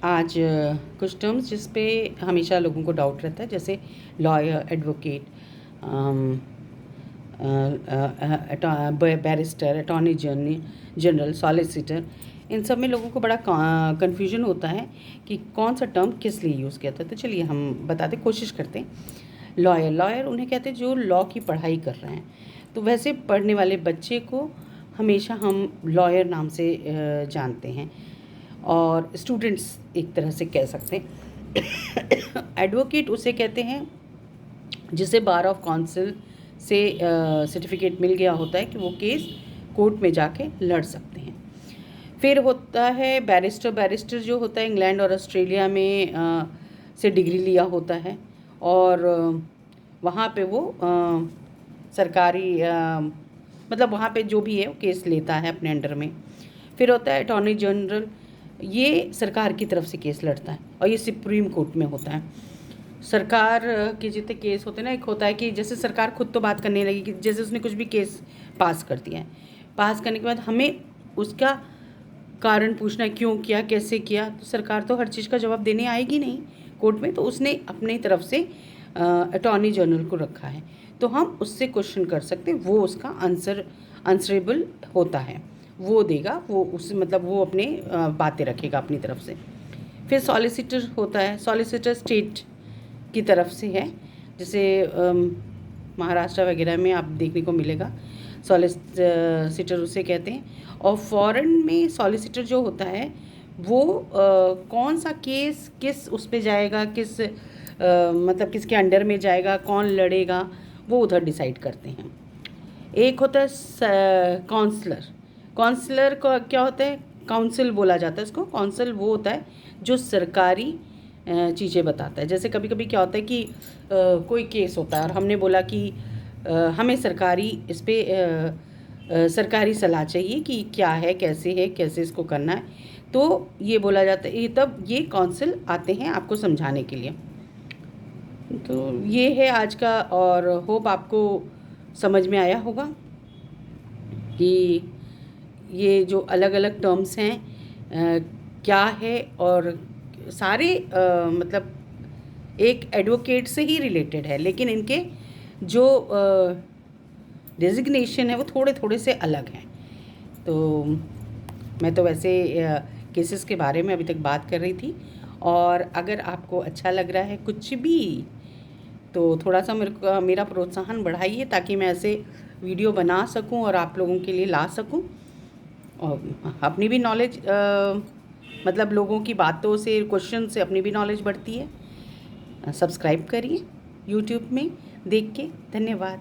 आज कुछ टर्म्स जिस पे हमेशा लोगों को डाउट रहता है, जैसे lawyer, advocate, barrister, attorney general, solicitor, इन सब में लोगों को बड़ा कन्फ्यूजन होता है कि कौन सा टर्म किस लिए यूज़ किया था। तो चलिए हम बताते, कोशिश करते हैं। लॉयर उन्हें कहते हैं जो लॉ की पढ़ाई कर रहे हैं। तो वैसे पढ़ने वाले बच्चे को हमेशा हम लॉयर नाम से जानते हैं, और स्टूडेंट्स एक तरह से कह सकते हैं। एडवोकेट उसे कहते हैं जिसे बार ऑफ काउंसिल से सर्टिफिकेट मिल गया होता है कि वो केस कोर्ट में जाके लड़ सकते हैं। फिर होता है बैरिस्टर जो होता है इंग्लैंड और ऑस्ट्रेलिया में से डिग्री लिया होता है, और वहाँ पे वो सरकारी मतलब वहाँ पे जो भी है वो केस लेता है अपने अंडर में। फिर होता है अटॉर्नी जनरल, ये सरकार की तरफ से केस लड़ता है और ये सुप्रीम कोर्ट में होता है। सरकार के जितने केस होते हैं ना, एक होता है कि जैसे सरकार खुद तो बात करने लगी कि जैसे उसने कुछ भी केस पास कर दिया है, पास करने के बाद हमें उसका कारण पूछना है, क्यों किया, कैसे किया। तो सरकार तो हर चीज़ का जवाब देने आएगी नहीं कोर्ट में, तो उसने अपनी तरफ से अटॉर्नी जनरल को रखा है, तो हम उससे क्वेश्चन कर सकते हैं, वो उसका आंसरेबल होता है, वो देगा, वो उस मतलब वो अपने बातें रखेगा अपनी तरफ से। फिर सॉलिसिटर होता है, सॉलिसिटर स्टेट की तरफ से है, जैसे महाराष्ट्र वगैरह में आप देखने को मिलेगा, सॉलिसिटर उसे कहते हैं। और फॉरेन में सॉलिसिटर जो होता है वो कौन सा केस किस उस पे जाएगा, किस मतलब किसके अंडर में जाएगा, कौन लड़ेगा, वो उधर डिसाइड करते हैं। एक होता है काउंसलर का क्या होता है, काउंसिल बोला जाता है इसको। काउंसिल वो होता है जो सरकारी चीज़ें बताता है। जैसे कभी कभी क्या होता है कि कोई केस होता है और हमने बोला कि हमें सरकारी इस पर सरकारी सलाह चाहिए कि क्या है, कैसे है, कैसे इसको करना है, तो ये बोला जाता है, ये तब ये काउंसिल आते हैं आपको समझाने के लिए। तो ये है आज का, और होप आपको समझ में आया होगा कि ये जो अलग अलग टर्म्स हैं क्या है, और सारे मतलब एक एडवोकेट से ही रिलेटेड है, लेकिन इनके जो डेजिग्नेशन है वो थोड़े थोड़े से अलग हैं। तो मैं तो वैसे केसेस के बारे में अभी तक बात कर रही थी, और अगर आपको अच्छा लग रहा है कुछ भी, तो थोड़ा सा मेरा प्रोत्साहन बढ़ाइए ताकि मैं ऐसे वीडियो बना सकूं और आप लोगों के लिए ला सकूं, और अपनी भी नॉलेज मतलब लोगों की बातों से, क्वेश्चन से अपनी भी नॉलेज बढ़ती है। सब्सक्राइब करिए यूट्यूब में देख के। धन्यवाद।